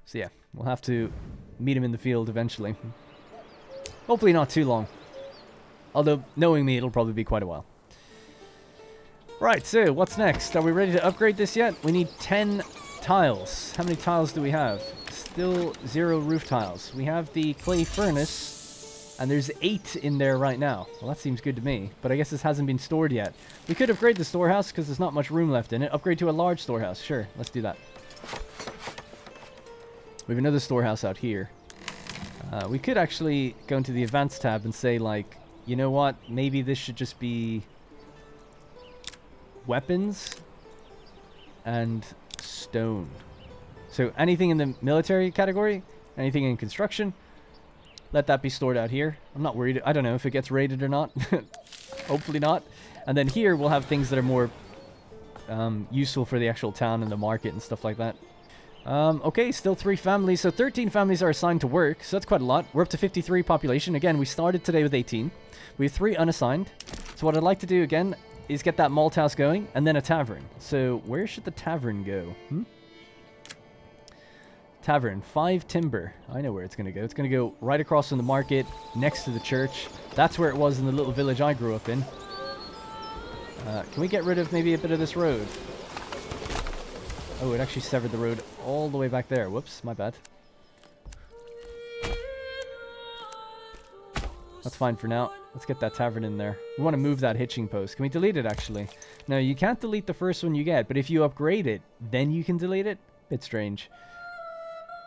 So yeah, we'll have to meet him in the field eventually. Hopefully not too long. Although, knowing me, it'll probably be quite a while. Right, so what's next? Are we ready to upgrade this yet? We need 10 tiles. How many tiles do we have? Still 0 roof tiles. We have the clay furnace, and there's 8 in there right now. Well, that seems good to me, but I guess this hasn't been stored yet. We could upgrade the storehouse because there's not much room left in it. Upgrade to a large storehouse. Sure, let's do that. We have another storehouse out here. We could actually go into the advanced tab and say, like, you know what? Maybe this should just be weapons and stone. So anything in the military category, anything in construction, let that be stored out here. I'm not worried. I don't know if it gets raided or not. Hopefully not. And then here we'll have things that are more useful for the actual town and the market and stuff like that. Okay, still 3 families. So 13 families are assigned to work, so that's quite a lot. We're up to 53 population. Again, we started today with 18. We have 3 unassigned. So what I'd like to do again is get that malt house going, and then a tavern. So where should the tavern go? Tavern, 5 timber. I know where it's going to go. It's going to go right across from the market, next to the church. That's where it was in the little village I grew up in. Can we get rid of maybe a bit of this road? Oh, it actually severed the road all the way back there. Whoops, my bad. That's fine for now. Let's get that tavern in there. We want to move that hitching post. Can we delete it, actually? No, you can't delete the first one you get, but if you upgrade it, then you can delete it? Bit strange.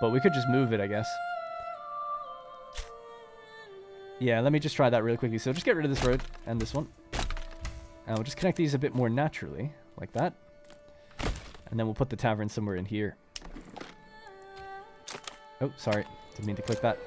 But we could just move it, I guess. Yeah, let me just try that really quickly. So just get rid of this road and this one. And we'll just connect these a bit more naturally, like that. And then we'll put the tavern somewhere in here. Oh, sorry. Didn't mean to click that.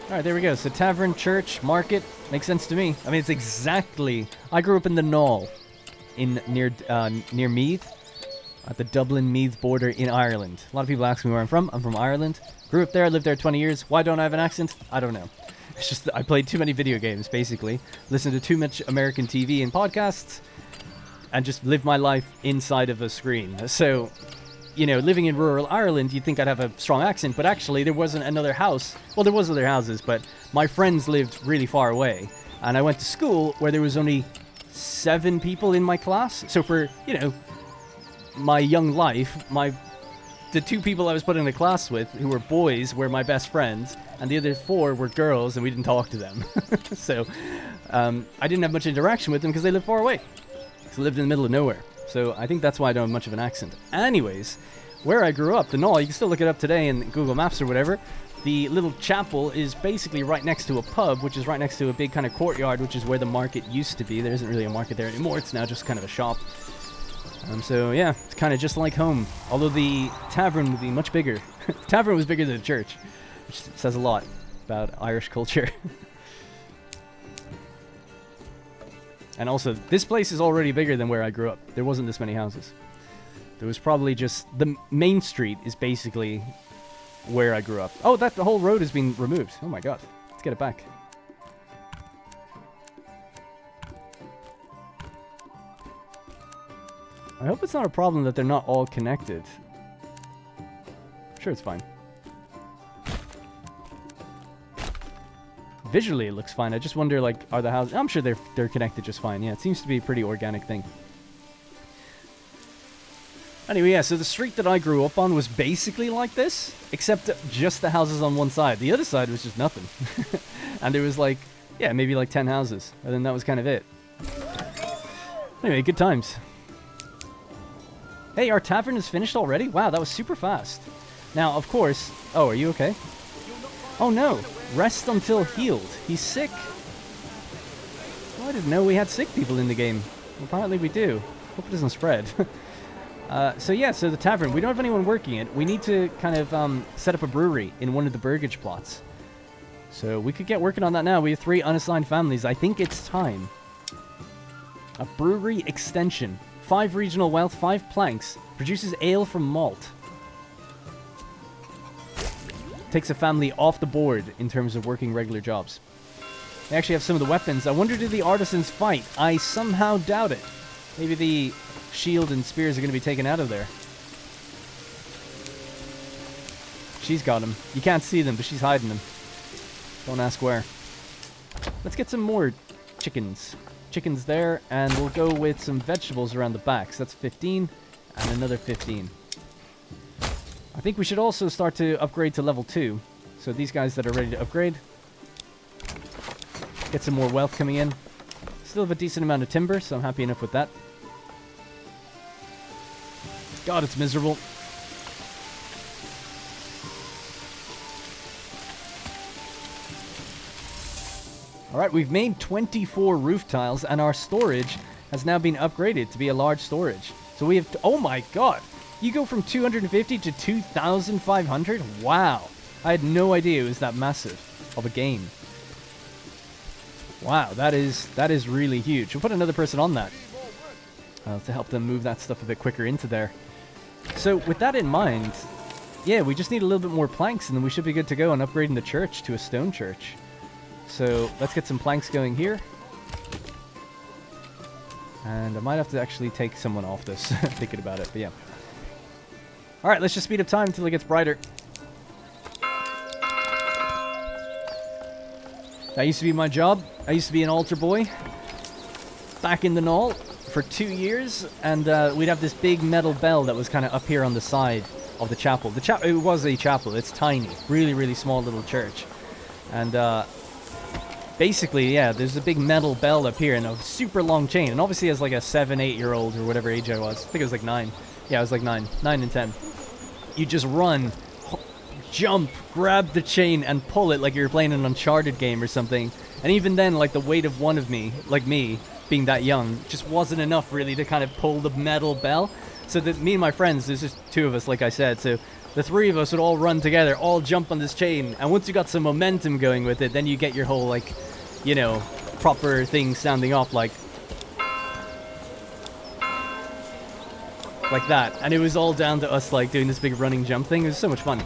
Alright, there we go. So tavern, church, market. Makes sense to me. I mean, it's exactly... I grew up in the Knoll, near Meath, at the Dublin-Meath border in Ireland. A lot of people ask me where I'm from. I'm from Ireland. Grew up there, lived there 20 years. Why don't I have an accent? I don't know. It's just that I played too many video games, basically. Listened to too much American TV and podcasts, and just lived my life inside of a screen. So... you know, living in rural Ireland, you'd think I'd have a strong accent, but actually there wasn't another house. Well, there was other houses, but my friends lived really far away. And I went to school where there was only 7 people in my class. So for, you know, my young life, the 2 people I was put in the class with, who were boys, were my best friends. And the other 4 were girls, and we didn't talk to them. So I didn't have much interaction with them because they lived far away. So I lived in the middle of nowhere. So I think that's why I don't have much of an accent. Anyways, where I grew up, the Knoll, you can still look it up today in Google Maps or whatever. The little chapel is basically right next to a pub, which is right next to a big kind of courtyard, which is where the market used to be. There isn't really a market there anymore. It's now just kind of a shop. So yeah, it's kind of just like home. Although the tavern would be much bigger. The tavern was bigger than the church, which says a lot. about Irish culture. And also, this place is already bigger than where I grew up. There wasn't this many houses. There was probably just... The main street is basically where I grew up. Oh, the whole road has been removed. Oh my god. Let's get it back. I hope it's not a problem that they're not all connected. I'm sure it's fine. Visually, it looks fine. I just wonder, like, are the houses... I'm sure they're connected just fine. Yeah, it seems to be a pretty organic thing. Anyway, yeah, so the street that I grew up on was basically like this, except just the houses on one side. The other side was just nothing. And there was, like, yeah, maybe like 10 houses. And then that was kind of it. Anyway, good times. Hey, our tavern is finished already? Wow, that was super fast. Now, of course... Oh, are you okay? Oh, no. Rest until healed. He's sick. Oh, I didn't know we had sick people in the game. Apparently we do. Hope it doesn't spread. So yeah, so the tavern. We don't have anyone working it. We need to kind of set up a brewery in one of the Burgage Plots. So we could get working on that now. We have 3 unassigned families. I think it's time. A brewery extension. 5 regional wealth, 5 planks. Produces ale from malt. Takes a family off the board in terms of working regular jobs. They actually have some of the weapons. I wonder, do the artisans fight? I somehow doubt it. Maybe the shield and spears are going to be taken out of there. She's got them. You can't see them, but she's hiding them. Don't ask where. Let's get some more chickens. Chickens there, and we'll go with some vegetables around the back. So that's 15, and another 15. I think we should also start to upgrade to level 2. So these guys that are ready to upgrade. Get some more wealth coming in. Still have a decent amount of timber, so I'm happy enough with that. God, it's miserable. Alright, we've made 24 roof tiles, and our storage has now been upgraded to be a large storage. So we have... oh my god! You go from 250 to 2,500? Wow. I had no idea it was that massive of a game. Wow, that is really huge. We'll put another person on that to help them move that stuff a bit quicker into there. So with that in mind, yeah, we just need a little bit more planks and then we should be good to go on upgrading the church to a stone church. So let's get some planks going here. And I might have to actually take someone off this, thinking about it, but yeah. Alright, let's just speed up time until it gets brighter. That used to be my job. I used to be an altar boy back in the Knoll for 2 years, and we'd have this big metal bell that was kind of up here on the side of the chapel. It was a chapel. It's tiny, really, really small little church. And basically, yeah, there's a big metal bell up here and a super long chain. And obviously as like a 7, 8-year-old or whatever age I was. I think it was like 9. Yeah, I was like 9 and 10. You just run, jump, grab the chain, and pull it like you're playing an Uncharted game or something. And even then, like, the weight of one of me, like me, being that young, just wasn't enough, really, to kind of pull the metal bell. So that me and my friends, there's just 2 of us, like I said, so the 3 of us would all run together, all jump on this chain, and once you got some momentum going with it, then you get your whole, like, you know, proper thing sounding off, like that. And it was all down to us, like, doing this big running jump thing. It was so much fun.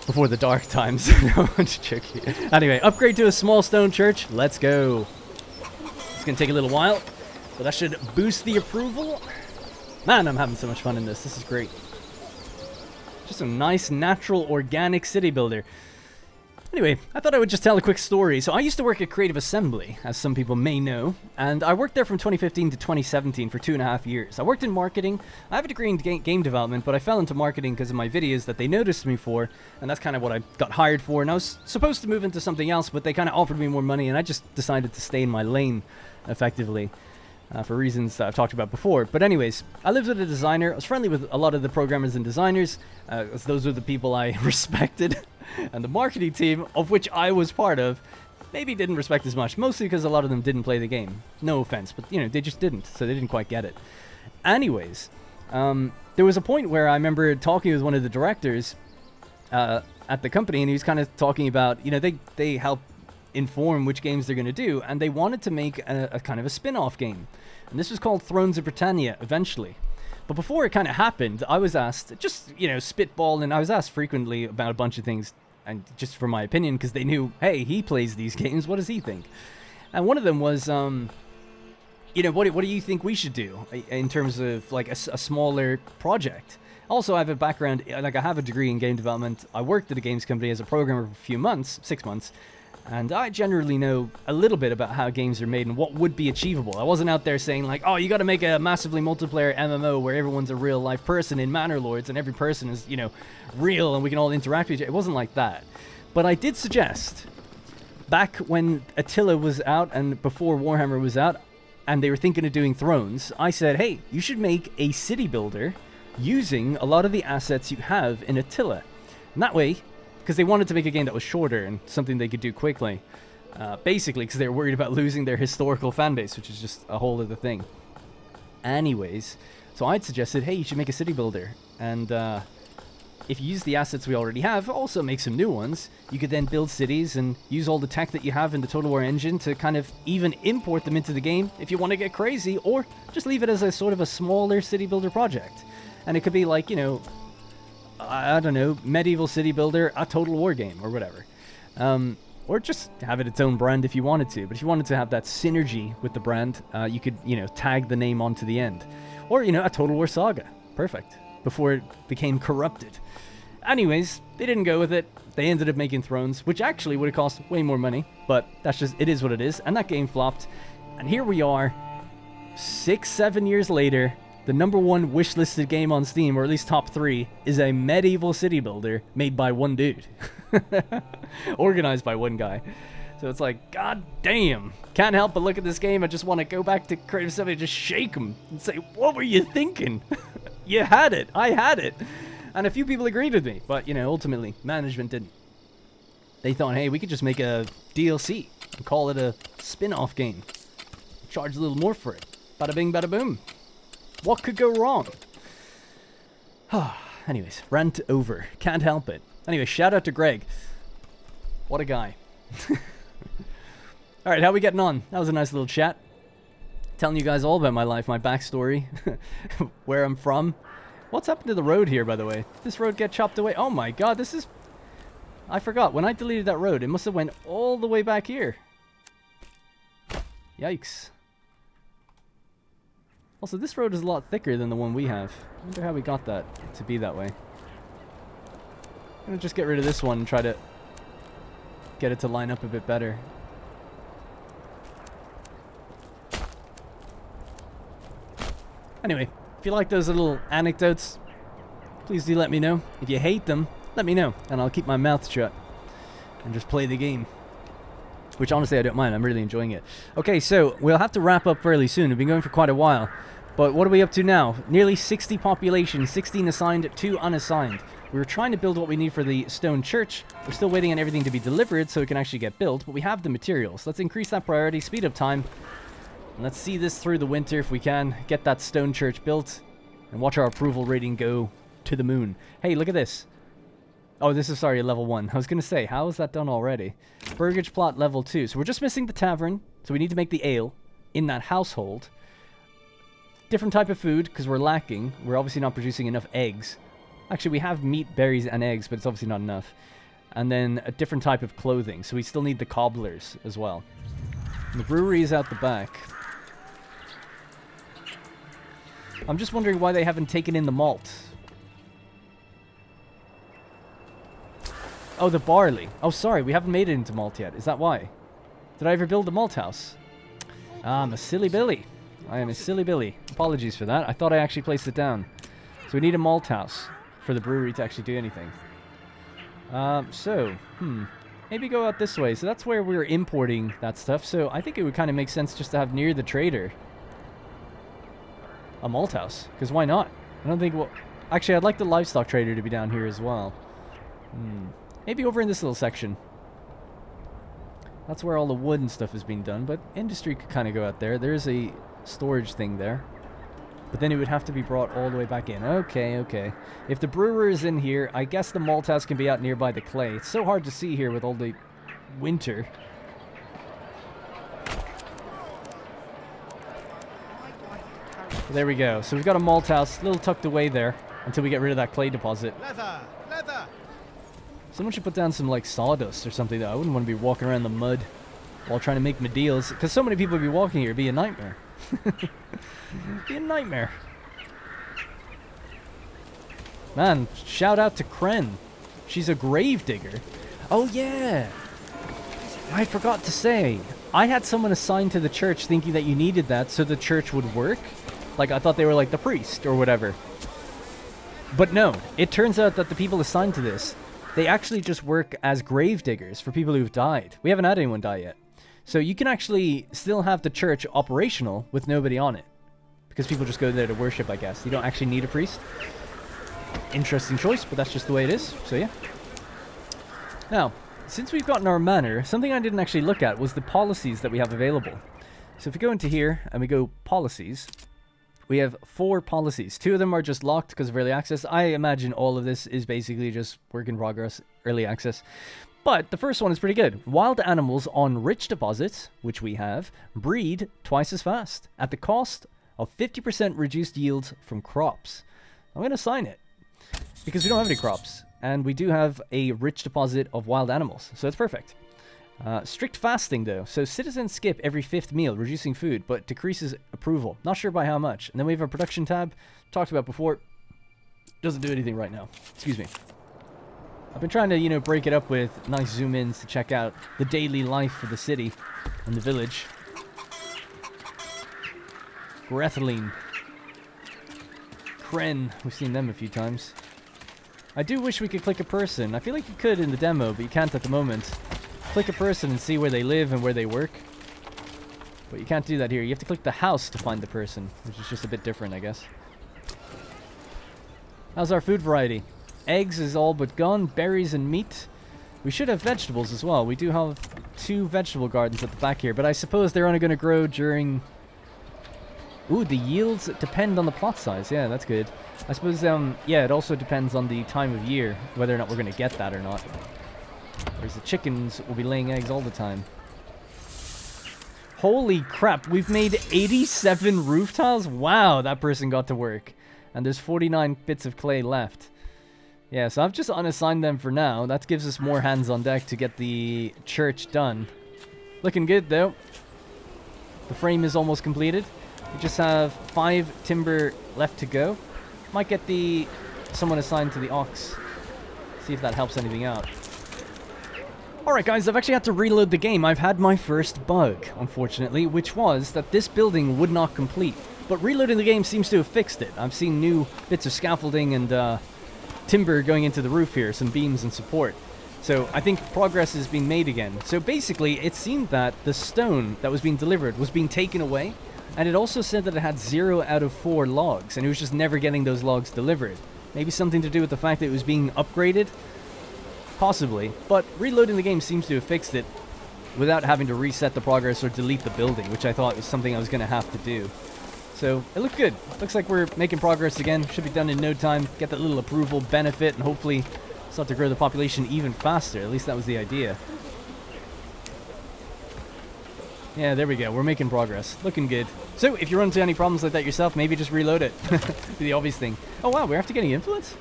Before the dark times. No, I'm just joking. Anyway, upgrade to a small stone church. Let's go. It's gonna take a little while, but that should boost the approval. Man, I'm having so much fun in this. This is great. Just a nice, natural, organic city builder. Anyway, I thought I would just tell a quick story. So I used to work at Creative Assembly, as some people may know, and I worked there from 2015 to 2017 for 2.5 years. I worked in marketing. I have a degree in game development, but I fell into marketing because of my videos that they noticed me for, and that's kind of what I got hired for. And I was supposed to move into something else, but they kind of offered me more money, and I just decided to stay in my lane, effectively. For reasons that I've talked about before. But anyways, I lived with a designer. I was friendly with a lot of the programmers and designers, as those were the people I respected. And the marketing team, of which I was part of, maybe didn't respect as much. Mostly because a lot of them didn't play the game. No offense, but, you know, they just didn't. So they didn't quite get it. Anyways, there was a point where I remember talking with one of the directors, at the company, and he was kind of talking about, you know, they help inform which games they're going to do, and they wanted to make a kind of a spin-off game. And this was called Thrones of Britannia eventually. But before it kind of happened, I was asked, just, you know, spitball, and I was asked frequently about a bunch of things, and just for my opinion, because they knew, hey, he plays these games, what does he think? And one of them was, you know, what do you think we should do in terms of, like, a smaller project? Also, I have a background, like, I have a degree in game development. I worked at a games company as a programmer for a few months, 6 months, and I generally know a little bit about how games are made and what would be achievable. I wasn't out there saying, like, oh, you got to make a massively multiplayer MMO where everyone's a real-life person in Manor Lords and every person is, you know, real and we can all interact with each other. It wasn't like that. But I did suggest, back when Attila was out and before Warhammer was out, and they were thinking of doing Thrones, I said, hey, you should make a city builder using a lot of the assets you have in Attila. And that way, because they wanted to make a game that was shorter and something they could do quickly. Basically, because they were worried about losing their historical fan base, which is just a whole other thing. Anyways, so I'd suggested, hey, you should make a city builder. And if you use the assets we already have, also make some new ones, you could then build cities and use all the tech that you have in the Total War engine to kind of even import them into the game if you want to get crazy, or just leave it as a sort of a smaller city builder project. And it could be like, you know, I don't know, medieval city builder, a Total War game, or whatever. Or just have it its own brand if you wanted to. But if you wanted to have that synergy with the brand, you could, you know, tag the name onto the end. Or, you know, a Total War Saga. Perfect. Before it became corrupted. Anyways, they didn't go with it. They ended up making Thrones, which actually would have cost way more money. But that's just, it is what it is. And that game flopped. And here we are, 6-7 years later. The #1 wishlisted game on Steam, or at least top 3, is a medieval city builder made by one dude. Organized by one guy. So it's like, god damn. Can't help but look at this game. I just want to go back to Creative Assembly and just shake him and say, what were you thinking? You had it. I had it. And a few people agreed with me. But, you know, ultimately, management didn't. They thought, hey, we could just make a DLC and call it a spin-off game. Charge a little more for it. Bada bing, bada boom. What could go wrong? Anyways, rant over. Can't help it. Anyway, shout out to Greg. What a guy. Alright, how are we getting on? That was a nice little chat. Telling you guys all about my life, my backstory, where I'm from. What's happened to the road here, by the way? Did this road get chopped away? Oh my god, this is... I forgot. When I deleted that road, it must have went all the way back here. Yikes. Also, this road is a lot thicker than the one we have. I wonder how we got that to be that way. I'm gonna just get rid of this one and try to get it to line up a bit better. Anyway, if you like those little anecdotes, please do let me know. If you hate them, let me know, and I'll keep my mouth shut and just play the game. Which, honestly, I don't mind. I'm really enjoying it. Okay, so we'll have to wrap up fairly soon. We've been going for quite a while. But what are we up to now? Nearly 60 population, 16 assigned, 2 unassigned. We were trying to build what we need for the stone church. We're still waiting on everything to be delivered so it can actually get built, but we have the materials. Let's increase that priority, speed up time. And let's see this through the winter if we can. Get that stone church built and watch our approval rating go to the moon. Hey, look at this. Oh, this is, sorry, level 1. I was going to say, how is that done already? Burgage Plot level 2. So we're just missing the tavern. So we need to make the ale in that household. Different type of food, because we're lacking. We're obviously not producing enough eggs. Actually, we have meat, berries, and eggs, but it's obviously not enough. And then a different type of clothing. So we still need the cobblers as well. And the brewery is out the back. I'm just wondering why they haven't taken in the malt. Oh, the barley. Oh, sorry, we haven't made it into malt yet. Is that why? Did I ever build the malt house? I'm a silly Billy. I am a silly Billy. Apologies for that. I thought I actually placed it down. So we need a malt house for the brewery to actually do anything. Maybe go out this way. So that's where we're importing that stuff. So I think it would kind of make sense just to have near the trader a malt house. Because why not? I don't think... Well, actually, I'd like the livestock trader to be down here as well. Maybe over in this little section. That's where all the wood and stuff is being done, but industry could kind of go out there. There's a storage thing there. But then it would have to be brought all the way back in. Okay, okay. If the brewer is in here, I guess the malt house can be out nearby the clay. It's so hard to see here with all the winter. There we go. So we've got a malt house, a little tucked away there, until we get rid of that clay deposit. Leather! Leather! Someone should put down some, like, sawdust or something, though. I wouldn't want to be walking around in the mud while trying to make my deals. Because so many people would be walking here. It'd be a nightmare. It'd be a nightmare. Man, shout out to Kren. She's a grave digger. Oh, yeah. I forgot to say. I had someone assigned to the church thinking that you needed that so the church would work. Like, I thought they were like the priest or whatever. But no, it turns out that the people assigned to this, they actually just work as grave diggers for people who've died. We haven't had anyone die yet. So you can actually still have the church operational with nobody on it. Because people just go there to worship, I guess. You don't actually need a priest. Interesting choice, but that's just the way it is. So yeah. Now, since we've gotten our manor, something I didn't actually look at was the policies that we have available. So if we go into here and we go policies, we have 4 policies. 2 of them are just locked because of early access. I imagine all of this is basically just work in progress, early access. But the first one is pretty good. Wild animals on rich deposits, which we have, breed twice as fast at the cost of 50% reduced yields from crops. I'm going to sign it because we don't have any crops. And we do have a rich deposit of wild animals, so it's perfect. Strict fasting, though. So citizens skip every 5th meal, reducing food, but decreases approval. Not sure by how much. And then we have a production tab. Talked about before. Doesn't do anything right now. Excuse me. I've been trying to, you know, break it up with nice zoom-ins to check out the daily life of the city and the village. Grethelene. Kren. We've seen them a few times. I do wish we could click a person. I feel like you could in the demo, but you can't at the moment. Click a person and see where they live and where they work. But you can't do that here. You have to click the house to find the person, which is just a bit different, I guess. How's our food variety? Eggs is all but gone. Berries and meat. We should have vegetables as well. We do have 2 vegetable gardens at the back here, but I suppose they're only going to grow during... Ooh, the yields depend on the plot size. Yeah, that's good. I suppose, yeah, it also depends on the time of year, whether or not we're going to get that or not. Whereas the chickens will be laying eggs all the time. Holy crap, we've made 87 roof tiles? Wow, that person got to work. And there's 49 bits of clay left. Yeah, so I've just unassigned them for now. That gives us more hands on deck to get the church done. Looking good, though. The frame is almost completed. We just have 5 timber left to go. Might get someone assigned to the ox. See if that helps anything out. Alright guys, I've actually had to reload the game. I've had my first bug, unfortunately, which was that this building would not complete. But reloading the game seems to have fixed it. I've seen new bits of scaffolding and timber going into the roof here, some beams and support. So I think progress is being made again. So basically, it seemed that the stone that was being delivered was being taken away. And it also said that it had 0 out of 4 logs, and it was just never getting those logs delivered. Maybe something to do with the fact that it was being upgraded? Possibly. But reloading the game seems to have fixed it without having to reset the progress or delete the building, which I thought was something I was going to have to do. So, it looked good. Looks like we're making progress again. Should be done in no time. Get that little approval benefit, and hopefully start to grow the population even faster. At least that was the idea. Yeah, there we go. We're making progress. Looking good. So, if you run into any problems like that yourself, maybe just reload it. The obvious thing. Oh wow, we're after getting influence?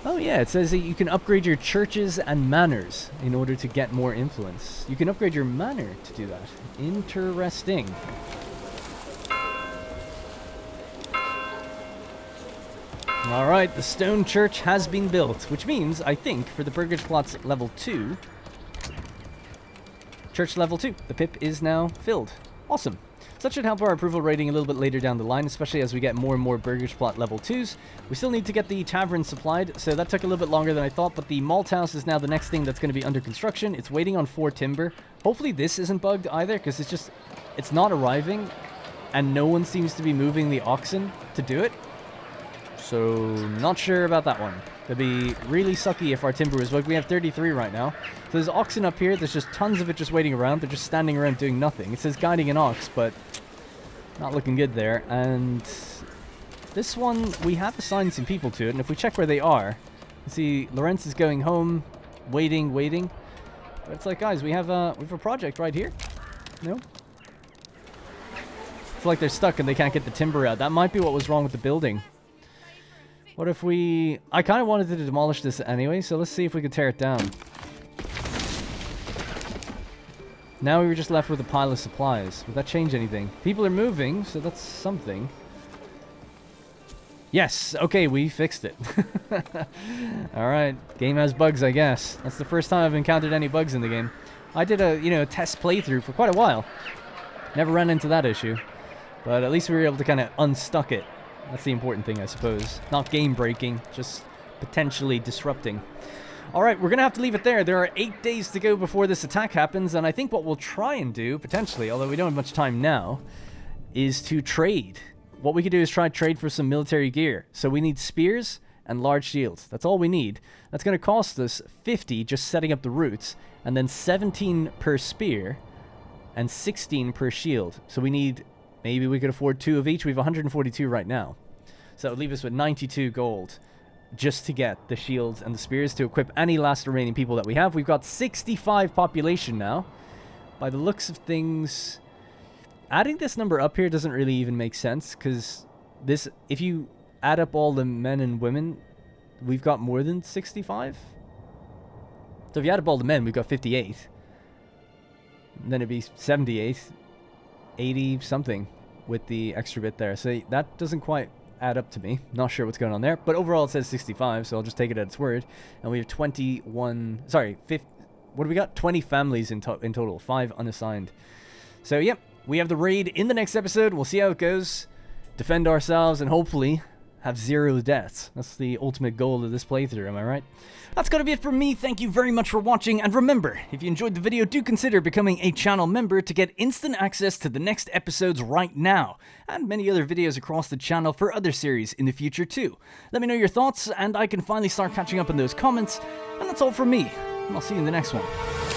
Oh yeah, it says that you can upgrade your churches and manors in order to get more influence. You can upgrade your manor to do that. Interesting. Alright, the stone church has been built, which means, I think, for the Burgage Plots level 2... Church level 2. The pip is now filled. Awesome. So that should help our approval rating a little bit later down the line, especially as we get more and more Burgage Plot level 2s. We still need to get the tavern supplied, so that took a little bit longer than I thought, but the malt house is now the next thing that's going to be under construction. It's waiting on 4 timber. Hopefully this isn't bugged either, because it's not arriving, and no one seems to be moving the oxen to do it. So, not sure about that one. That'd be really sucky if our timber was bugged. We have 33 right now. So there's oxen up here. There's just tons of it just waiting around. They're just standing around doing nothing. It says guiding an ox, but Not looking good there. And this one, we have assigned some people to it. And if we check where they are, you see Lorenz is going home, waiting. But it's like, guys, we have a project right here. No? It's like they're stuck and they can't get the timber out. That might be what was wrong with the building. What if we... I kind of wanted to demolish this anyway, so let's see if we can tear it down. Now we were just left with a pile of supplies. Would that change anything? People are moving, so that's something. Yes, okay, we fixed it. Alright, game has bugs, I guess. That's the first time I've encountered any bugs in the game. I did a, test playthrough for quite a while. Never ran into that issue. But at least we were able to kind of unstuck it. That's the important thing, I suppose. Not game breaking, just potentially disrupting. Alright, we're going to have to leave it there. There are 8 days to go before this attack happens, and I think what we'll try and do, potentially, although we don't have much time now, is to trade. What we could do is try to trade for some military gear. So we need spears and large shields. That's all we need. That's going to cost us 50 just setting up the routes, and then 17 per spear and 16 per shield. So we need... Maybe we could afford 2 of each. We have 142 right now. So that would leave us with 92 gold just to get the shields and the spears to equip any last remaining people that we have. We've got 65 population now. By the looks of things, adding this number up here doesn't really even make sense, because this, if you add up all the men and women, we've got more than 65. So if you add up all the men, we've got 58. Then it'd be 78. 80 something with the extra bit there. So that doesn't quite add up to me. Not sure what's going on there. But overall it says 65, so I'll just take it at its word. And we have 21... Sorry, 50, what do we got? 20 families in total. 5 unassigned. So, yep. We have the raid in the next episode. We'll see how it goes. Defend ourselves and hopefully have 0 deaths. That's the ultimate goal of this playthrough, am I right? That's going to be it from me. Thank you very much for watching, and remember, if you enjoyed the video, do consider becoming a channel member to get instant access to the next episodes right now, and many other videos across the channel for other series in the future too. Let me know your thoughts, and I can finally start catching up on those comments, and that's all from me, and I'll see you in the next one.